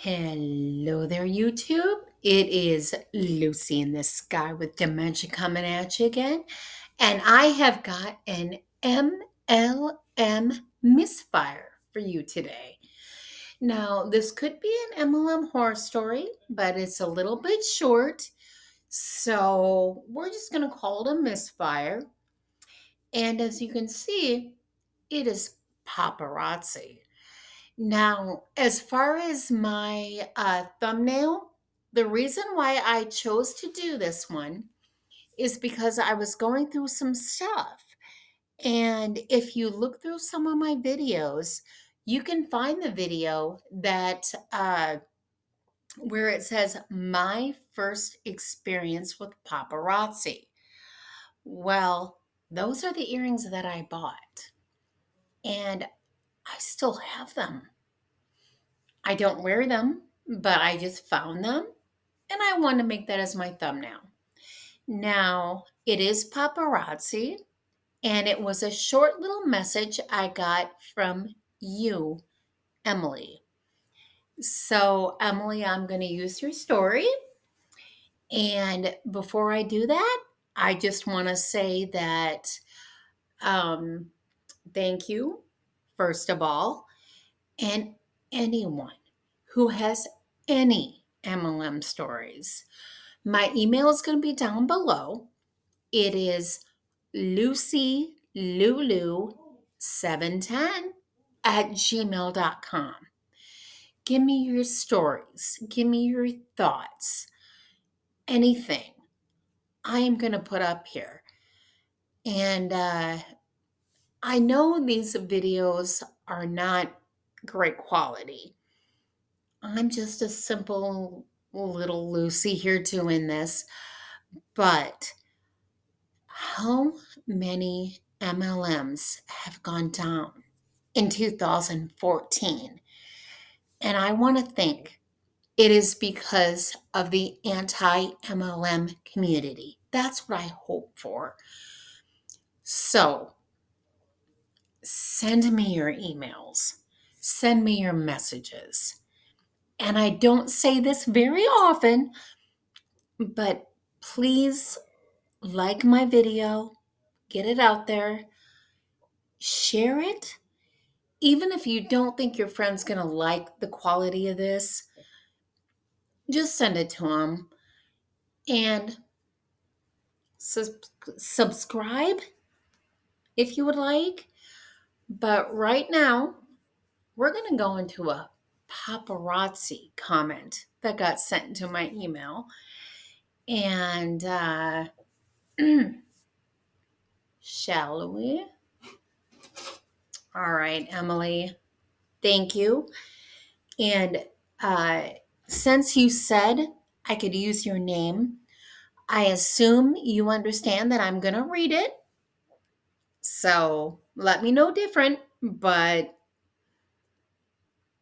Hello there, YouTube. It is Lucy in the sky with dementia coming at you again. And I have got an MLM Misfire for you today. Now, this could be an MLM horror story, but it's a little bit short. So we're just going to call it a misfire. And as you can see, it is paparazzi. Now, as far as my thumbnail, the reason why I chose to do this one is because I was going through some stuff. And if you look through some of my videos, you can find the video that where it says my first experience with paparazzi. Well, those are the earrings that I bought, and I still have them. I don't wear them, but I just found them and I want to make that as my thumbnail. Now, it is paparazzi, and it was a short little message I got from you, Emily. So, Emily, I'm going to use your story. And before I do that, I just want to say that um, thank you, first of all, and anyone who has any MLM stories. My email is going to be down below. It is lucylulu710 at gmail.com. Give me your stories. Give me your thoughts. Anything I am going to put up here. And I know these videos are not great quality. I'm just a simple little Lucy here doing this. But how many MLMs have gone down in 2014? And I want to think it is because of the anti MLM community. That's what I hope for. So send me your emails, send me your messages. And I don't say this very often, but please like my video, get it out there, share it. Even if you don't think your friend's going to like the quality of this, just send it to them and subscribe if you would like. But right now, we're going to go into a paparazzi comment that got sent into my email. And shall we? All right, Emily, thank you. And since you said I could use your name, I assume you understand that I'm going to read it. So let me know different, but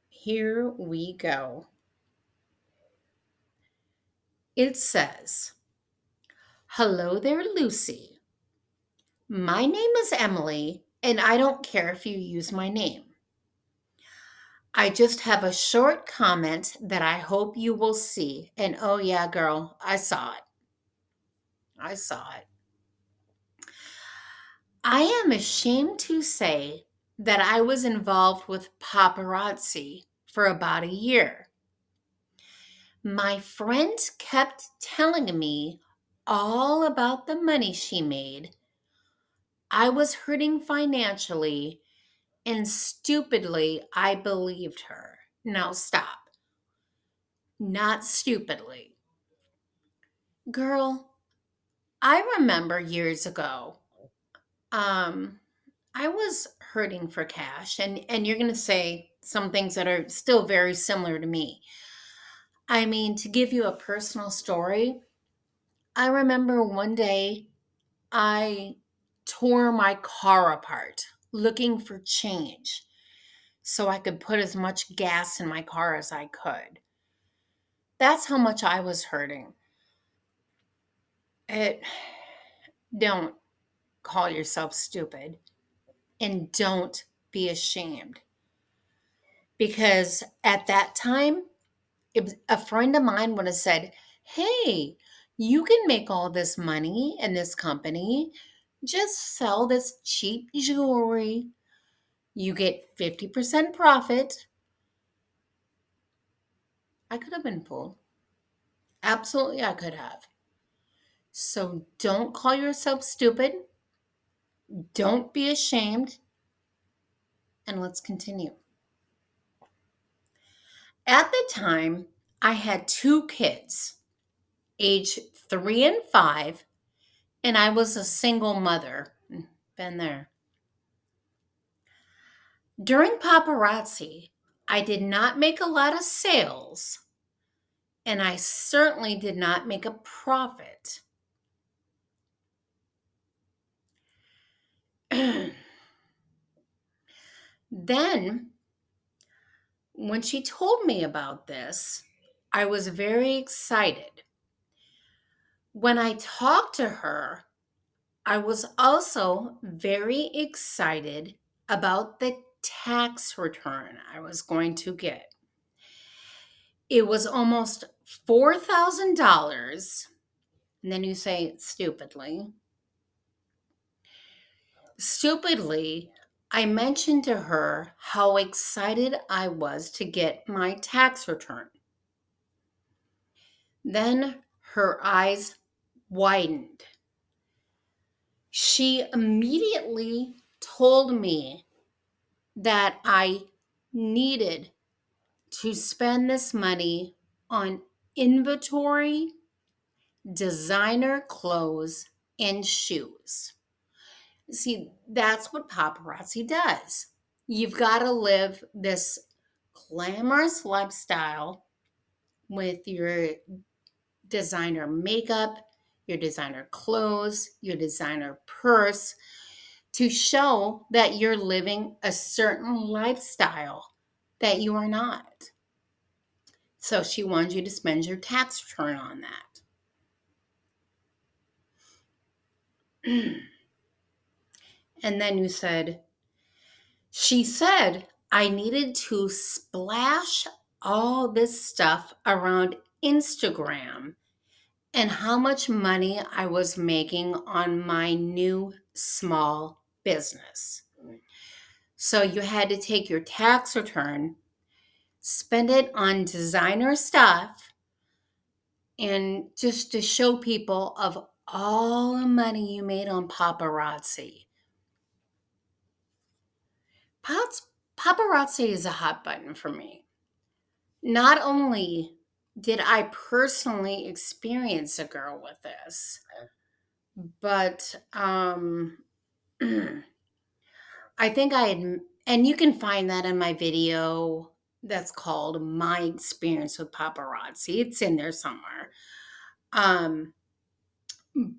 here we go. It says, "Hello there, Lucy. My name is Emily, and I don't care if you use my name. I just have a short comment that I hope you will see. And oh, yeah, girl, I saw it. I saw it. I am ashamed to say that I was involved with paparazzi for about a year. My friend kept telling me all about the money she made. I was hurting financially, and stupidly, I believed her. Now stop. Not stupidly. Girl, I remember years ago, um, I was hurting for cash, and you're going to say some things that are still very similar to me. I mean, to give you a personal story, I remember one day I tore my car apart looking for change so I could put as much gas in my car as I could. That's how much I was hurting. It don't call yourself stupid, and don't be ashamed, because at that time If a friend of mine would have said, hey, you can make all this money in this company, just sell this cheap jewelry, you get 50% profit, I could have been fooled. Absolutely, I could have. So don't call yourself stupid. Don't be ashamed. And let's continue. At the time, I had two kids, age 3 and 5, and I was a single mother. Been there. During paparazzi, I did not make a lot of sales, and I certainly did not make a profit. Then, when she told me about this, I was very excited. When I talked to her, I was also very excited about the tax return I was going to get. It was almost $4,000. And then you say, stupidly. Stupidly, I mentioned to her how excited I was to get my tax return. Then her eyes widened. She immediately told me that I needed to spend this money on inventory, designer clothes, and shoes. See, that's what paparazzi does. You've got to live this glamorous lifestyle with your designer makeup, your designer clothes, your designer purse to show that you're living a certain lifestyle that you are not. So she wants you to spend your tax return on that. And then you said, she said I needed to splash all this stuff around Instagram and how much money I was making on my new small business. So you had to take your tax return, spend it on designer stuff, and just to show people of all the money you made on paparazzi. Paparazzi is a hot button for me. Not only did I personally experience a girl with this, but I think I had, and you can find that in my video that's called My Experience with Paparazzi. It's in there somewhere.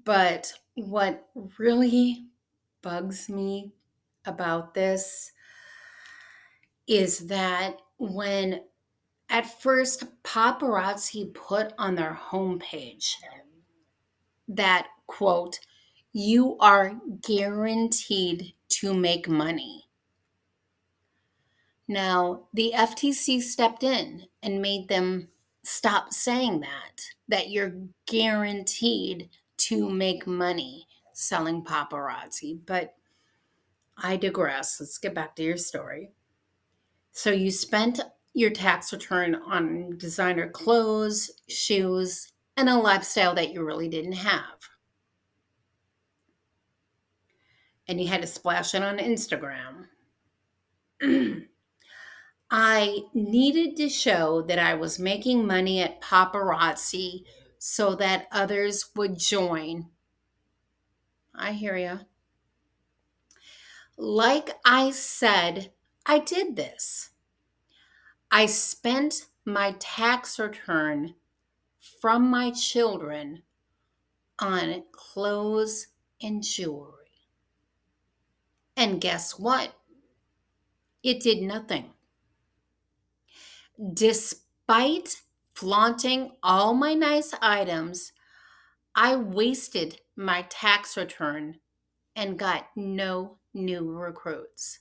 But what really bugs me about this is that when at first paparazzi put on their homepage that quote, you are guaranteed to make money. Now, the FTC stepped in and made them stop saying that you're guaranteed to make money selling paparazzi. But I digress. Let's get back to your story. So you spent your tax return on designer clothes, shoes, and a lifestyle that you really didn't have. And you had to splash it on Instagram. I needed to show that I was making money at paparazzi so that others would join. I hear you. Like I said, I did this. I spent my tax return from my children on clothes and jewelry. And guess what? It did nothing. Despite flaunting all my nice items, I wasted my tax return and got no new recruits.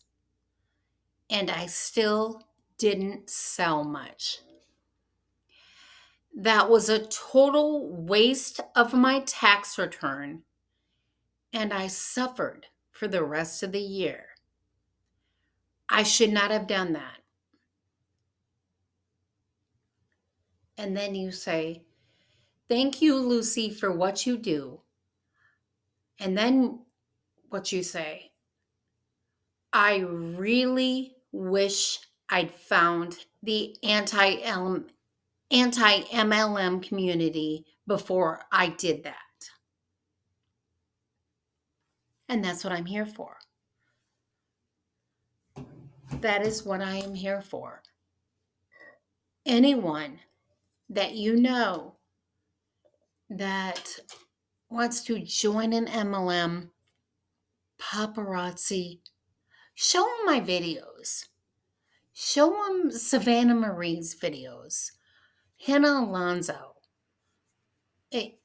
And I still didn't sell much. That was a total waste of my tax return, and I suffered for the rest of the year. I should not have done that. And then you say, "Thank you, Lucy, for what you do." And then what you say, "I really wish I'd found the anti-MLM community before I did that." And that's what I'm here for. That is what I am here for. Anyone that you know that wants to join an MLM, paparazzi, show them my videos. Show them Savannah Marie's videos, Hannah Alonso. It,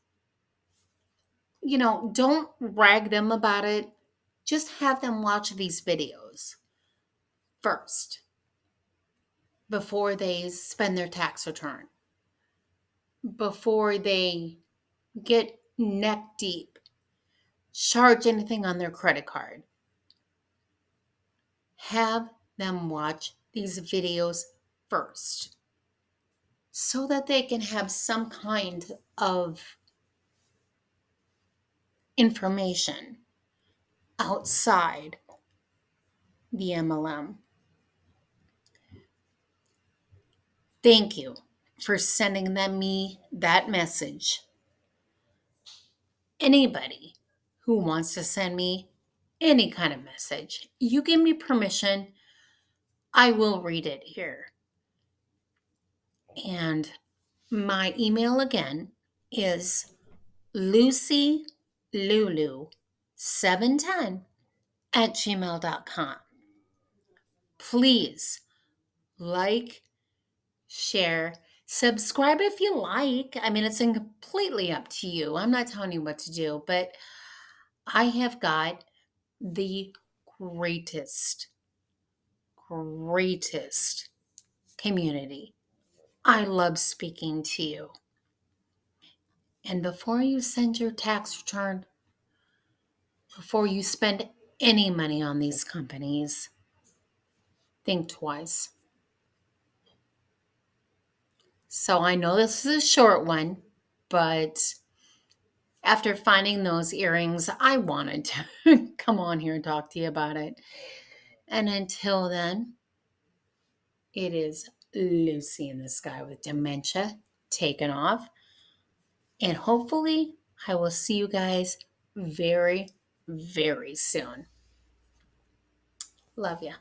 don't rag them about it. Just have them watch these videos first before they spend their tax return, before they get neck deep, charge anything on their credit card. Have them watch these videos first so that they can have some kind of information outside the MLM. Thank you for sending me that message. Anybody who wants to send me any kind of message, you give me permission, I will read it here. And my email again is lucylulu710@gmail.com. Please like, share, subscribe if you like. I mean, it's completely up to you. I'm not telling you what to do, but I have got the greatest community. I love speaking to you. And before you send your tax return, before you spend any money on these companies, think twice. So I know this is a short one, but after finding those earrings, I wanted to come on here and talk to you about it. And until then, it is Lucy in the Sky with Dementia taken off. And hopefully, I will see you guys very, very soon. Love ya.